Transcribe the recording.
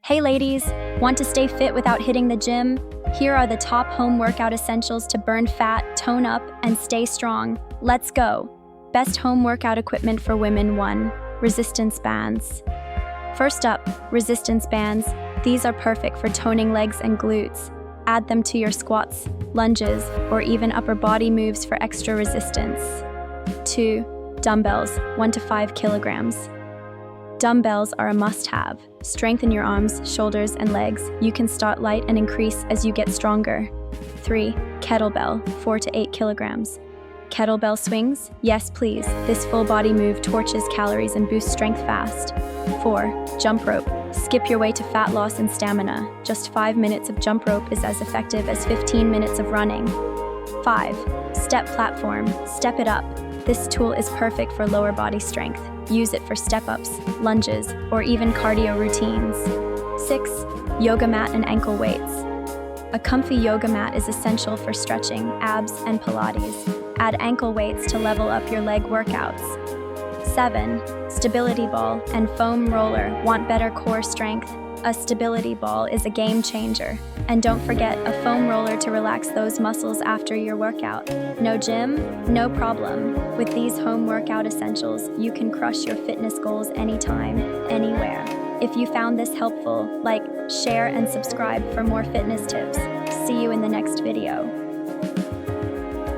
Hey ladies, want to stay fit without hitting the gym? Here are the top home workout essentials to burn fat, tone up, and stay strong. Let's go! Best home workout equipment for women. 1. Resistance bands. First up, resistance bands. These are perfect for toning legs and glutes. Add them to your squats, lunges, or even upper body moves for extra resistance. 2. Dumbbells, 1 to 5 kilograms. Dumbbells are a must-have. Strengthen your arms, shoulders, and legs. You can start light and increase as you get stronger. 3. Kettlebell, 4 to 8 kilograms. Kettlebell swings? Yes, please. This full-body move torches calories and boosts strength fast. 4. Jump rope. Skip your way to fat loss and stamina. Just 5 minutes of jump rope is as effective as 15 minutes of running. 5. Step platform. Step it up. This tool is perfect for lower body strength. Use it for step-ups, lunges, or even cardio routines. 6. Yoga mat and ankle weights. A comfy yoga mat is essential for stretching, abs, and Pilates. Add ankle weights to level up your leg workouts. 7. Stability ball and foam roller. Want better core strength? A stability ball is a game changer. And don't forget a foam roller to relax those muscles after your workout. No gym? No problem. With these home workout essentials, you can crush your fitness goals anytime, anywhere. If you found this helpful, like, share, and subscribe for more fitness tips. See you in the next video.